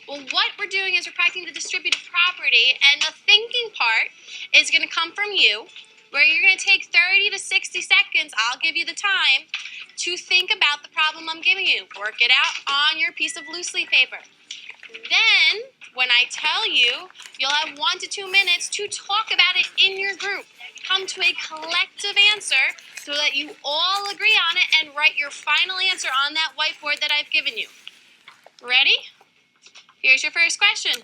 Well, what we're doing is we're practicing the distributive property, and the thinking part is going to come from you, where you're going to take 30 to 60 seconds, I'll give you the time, to think about the problem I'm giving you. Work it out on your piece of loose leaf paper. Then, when I tell you, you'll have 1 to 2 minutes to talk about it in your group. Come to a collective answer so that you all agree on it and write your final answer on that whiteboard that I've given you. Ready? Here's your first question.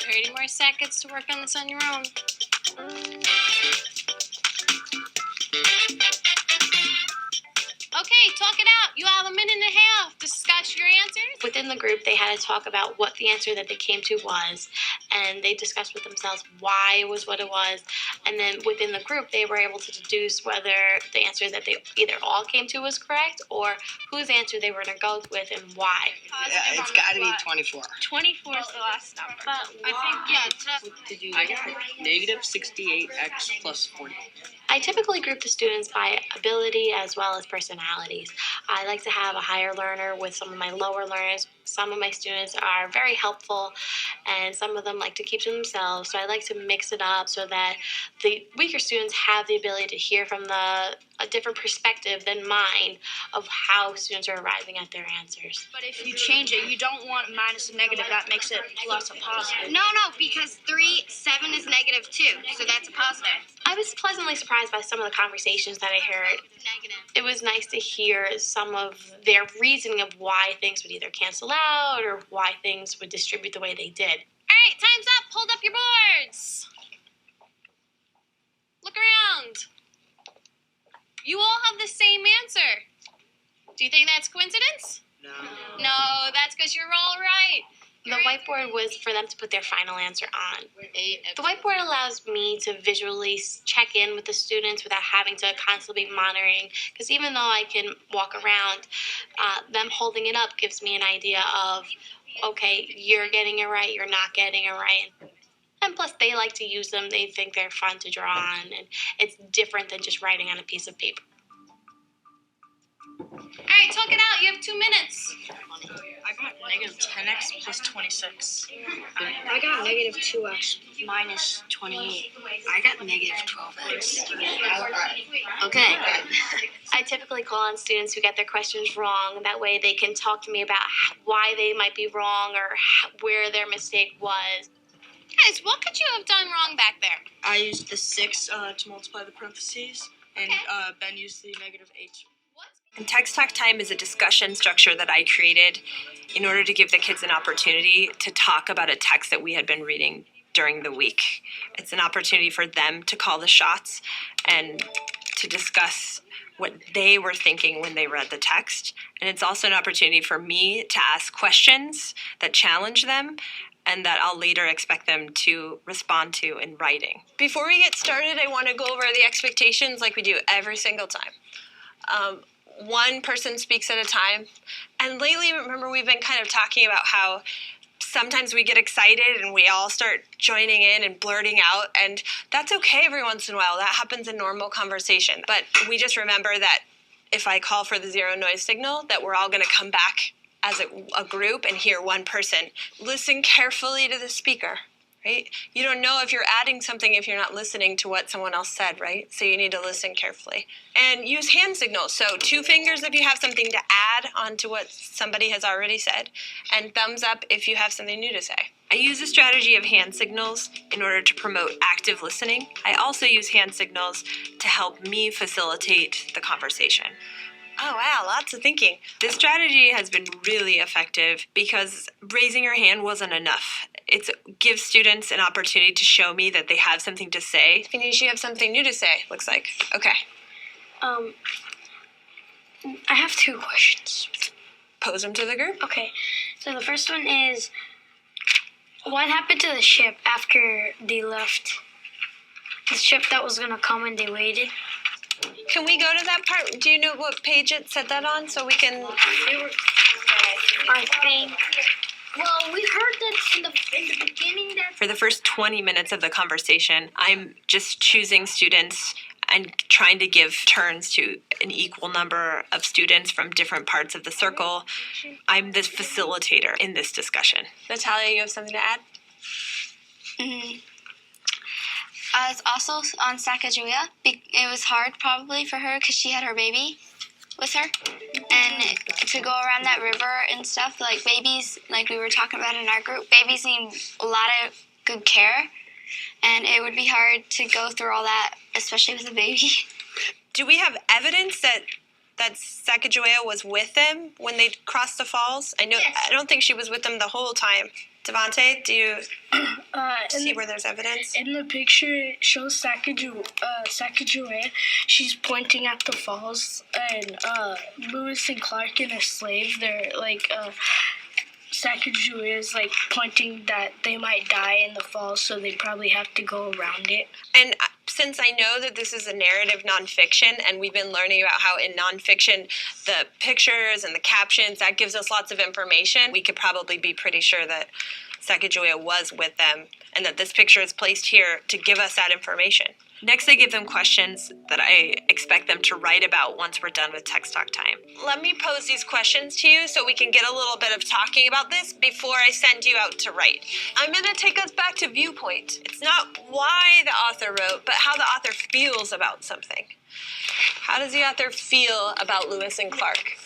Thirty more seconds to work on this on your own. Okay, talk it out. You have a minute and a half. Discuss your answers. Within the group, they had to talk about what the answer that they came to was, and they discussed with themselves why it was what it was. And then within the group, they were able to deduce whether the answer that they either all came to was correct or whose answer they were going to go with and why. Yeah, it's got to be 24. 24 is the last number. But I think, yeah. I got negative 68x plus 40. I typically group the students by ability as well as personalities. I like to have a higher learner with some of my lower learners. Some of my students are very helpful, and some of them like to keep to themselves. So I like to mix it up so that the weaker students have the ability to hear from a different perspective than mine of how students are arriving at their answers. But if you change it, you don't want minus and negative. That makes it plus a positive. No, because 7 is negative 2, so that's a positive. I was pleasantly surprised by some of the conversations that I heard. Negative. It was nice to hear some of their reasoning of why things would either cancel out or why things would distribute the way they did. All right, time's up. Hold up your boards. Look around. You all have the same answer. Do you think that's coincidence? No, that's because you're all right. The whiteboard was for them to put their final answer on. The whiteboard allows me to visually check in with the students without having to constantly be monitoring, because even though I can walk around, them holding it up gives me an idea of, okay, you're getting it right, you're not getting it right. And plus, they like to use them. They think they're fun to draw on, and it's different than just writing on a piece of paper. All right, talk it out. You have 2 minutes. I got negative 10x plus 26. I got negative 2x. Minus 28. I got negative 12x. Okay. I typically call on students who get their questions wrong. That way they can talk to me about why they might be wrong or where their mistake was. Guys, what could you have done wrong back there? I used the 6 to multiply the parentheses, and Ben used the negative 8. And Text Talk Time is a discussion structure that I created in order to give the kids an opportunity to talk about a text that we had been reading during the week. It's an opportunity for them to call the shots and to discuss what they were thinking when they read the text. And it's also an opportunity for me to ask questions that challenge them and that I'll later expect them to respond to in writing. Before we get started, I want to go over the expectations like we do every single time. One person speaks at a time. And lately, remember, we've been kind of talking about how sometimes we get excited and we all start joining in and blurting out. And that's okay every once in a while. That happens in normal conversation. But we just remember that if I call for the zero noise signal, that we're all going to come back as a group and hear one person. Listen carefully to the speaker. Right? You don't know if you're adding something if you're not listening to what someone else said, right? So you need to listen carefully. And use hand signals. So 2 fingers if you have something to add onto what somebody has already said, and thumbs up if you have something new to say. I use the strategy of hand signals in order to promote active listening. I also use hand signals to help me facilitate the conversation. Oh, wow, lots of thinking. This strategy has been really effective because raising your hand wasn't enough. It gives students an opportunity to show me that they have something to say. Phineas, you have something new to say, looks like. Okay. I have 2 questions. Pose them to the group. Okay, so the first one is, what happened to the ship after they left? The ship that was going to come and they waited? Can we go to that part? Do you know what page it said that on so we can... I think... Well, we heard that in the beginning that For the first 20 minutes of the conversation, I'm just choosing students and trying to give turns to an equal number of students from different parts of the circle. I'm the facilitator in this discussion. Natalia, you have something to add? Mm-hmm. It's also on Sacagawea. It was hard probably for her because she had her baby with her. And to go around that river and stuff, like babies, like we were talking about in our group, babies need a lot of good care. And it would be hard to go through all that, especially with a baby. Do we have evidence that Sacagawea was with them when they crossed the falls? I know. Yes. I don't think she was with them the whole time. Devontae, do you see where there's evidence? In the picture, it shows Sacagawea. She's pointing at the falls, and Lewis and Clark and a slave, they're like, Sacagawea is like pointing that they might die in the falls, so they probably have to go around it. And since I know that this is a narrative nonfiction, and we've been learning about how in nonfiction the pictures and the captions, that gives us lots of information, we could probably be pretty sure that Sacagawea was with them and that this picture is placed here to give us that information. Next, I give them questions that I expect them to write about once we're done with text talk time. Let me pose these questions to you so we can get a little bit of talking about this before I send you out to write. I'm going to take us back to viewpoint. It's not why the author wrote, but how the author feels about something. How does the author feel about Lewis and Clark?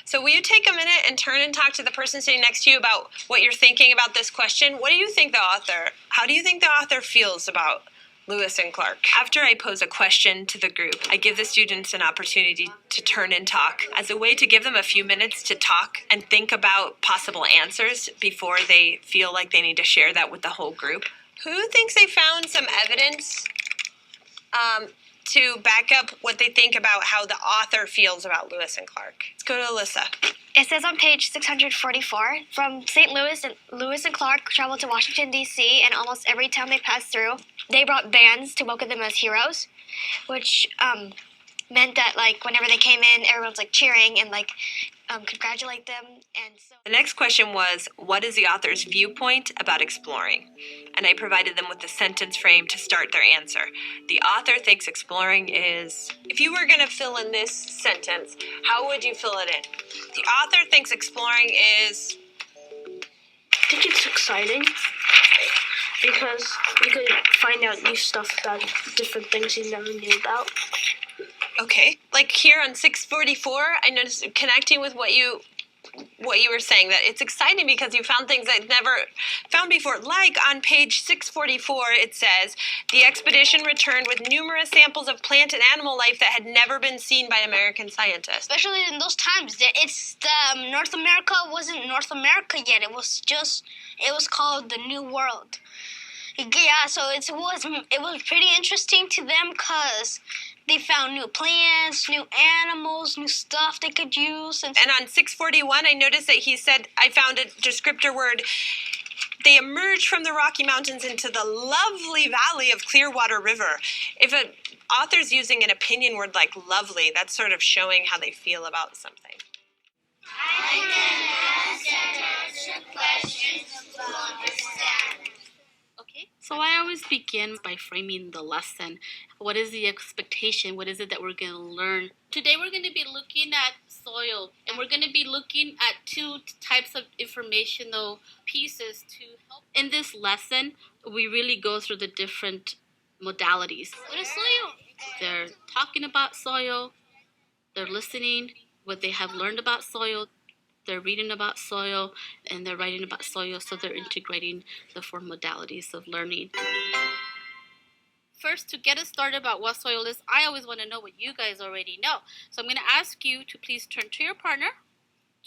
So will you take a minute and turn and talk to the person sitting next to you about what you're thinking about this question? What do you think how do you think the author feels about Lewis and Clark? After I pose a question to the group, I give the students an opportunity to turn and talk as a way to give them a few minutes to talk and think about possible answers before they feel like they need to share that with the whole group. Who thinks they found some evidence to back up what they think about how the author feels about Lewis and Clark? Let's go to Alyssa. It says on page 644, from St. Louis, Lewis and Clark traveled to Washington, D.C., and almost every town they passed through, they brought bands to welcome them as heroes, which meant that, like, whenever they came in, everyone's, like, cheering and, like, congratulate them. And so the next question was, what is the author's viewpoint about exploring? And I provided them with the sentence frame to start their answer. The author thinks exploring is... If you were going to fill in this sentence, how would you fill it in? The author thinks exploring is... I think it's exciting because you could find out new stuff about different things you never knew about. Okay. Like here on 644, I noticed connecting with what you were saying, that it's exciting because you found things I'd never found before. Like on page 644, it says, the expedition returned with numerous samples of plant and animal life that had never been seen by American scientists. Especially in those times, North America wasn't North America yet. It was called the New World. Yeah, so it was pretty interesting to them because they found new plants, new animals, new stuff they could use. And on 641, I noticed that he said, I found a descriptor word, they emerged from the Rocky Mountains into the lovely valley of Clearwater River. If an author's using an opinion word like lovely, that's sort of showing how they feel about something. I can ask and answer questions to understand. Okay, so I always begin by framing the lesson. What is the expectation? What is it that we're going to learn? Today we're going to be looking at soil, and we're going to be looking at two types of informational pieces to help. In this lesson, we really go through the different modalities. What is soil? They're talking about soil, they're listening, what they have learned about soil, they're reading about soil, and they're writing about soil, so they're integrating the four modalities of learning. First, to get us started about what soil is, I always want to know what you guys already know. So I'm going to ask you to please turn to your partner.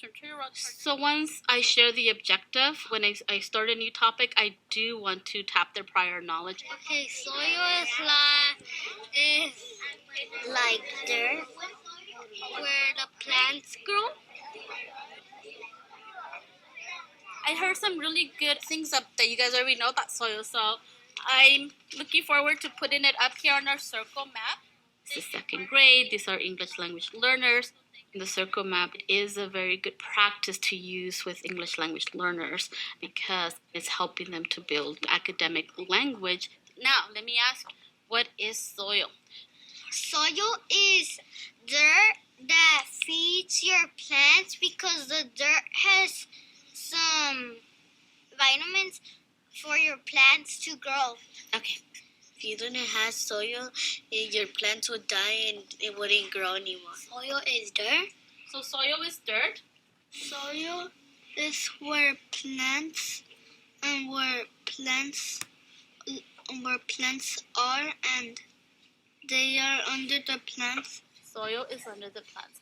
Turn to your partner. So once I share the objective, when I start a new topic, I do want to tap their prior knowledge. okay, soil is like dirt where the plants grow. I heard some really good things that you guys already know about soil, so I'm looking forward to putting it up here on our circle map. This is second grade. These are English language learners. The circle map is a very good practice to use with English language learners because it's helping them to build academic language. Now, let me ask, what is soil? Soil is dirt that feeds your plants because the dirt has some vitamins for your plants to grow. Okay. If you didn't have soil, your plants would die and it wouldn't grow anymore. Soil is dirt. So soil is dirt? Soil is where plants are, and they are under the plants. Soil is under the plants.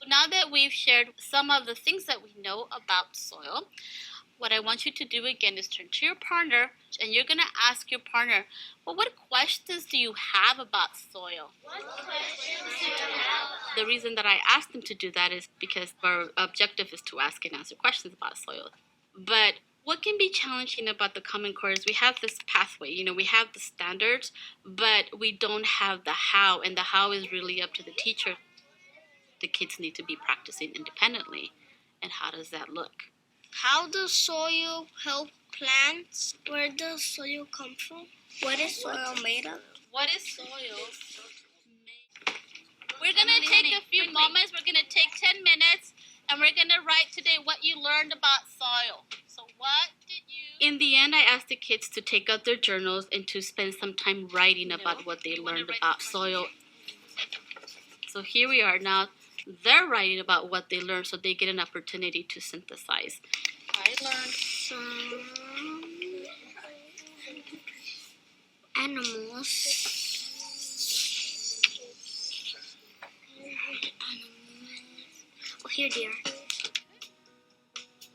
Now that we've shared some of the things that we know about soil, what I want you to do again is turn to your partner and you're going to ask your partner, well, what questions do you have about soil? The reason that I asked them to do that is because our objective is to ask and answer questions about soil. But what can be challenging about the Common Core is we have this pathway, we have the standards, but we don't have the how, and the how is really up to the teacher. The kids need to be practicing independently. And how does that look? How does soil help plants? Where does soil come from? What is soil made of? What is soil? We're going to take a few moments. We're going to take 10 minutes, and we're going to write today what you learned about soil. So what did you... In the end, I asked the kids to take out their journals and to spend some time writing about what they learned about soil. So here we are now. They're writing about what they learned, so they get an opportunity to synthesize. I learned Some animals. Oh, here they are.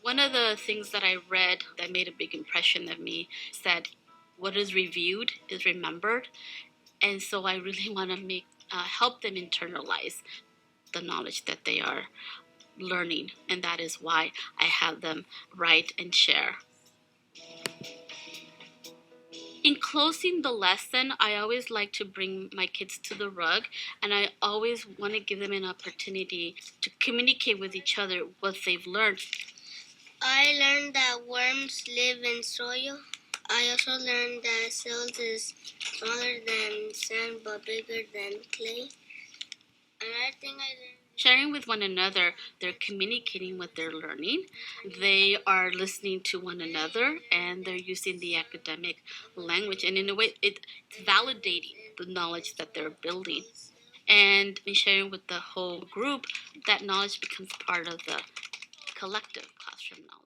One of the things that I read that made a big impression on me said, what is reviewed is remembered. And so I really want to help them internalize the knowledge that they are learning. And that is why I have them write and share. In closing the lesson, I always like to bring my kids to the rug, and I always want to give them an opportunity to communicate with each other what they've learned. I learned that worms live in soil. I also learned that cells is smaller than sand but bigger than clay. Another thing I learned... Sharing with one another, they're communicating what they're learning. They are listening to one another, and they're using the academic language. And in a way, it's validating the knowledge that they're building. And in sharing with the whole group, that knowledge becomes part of the collective classroom knowledge.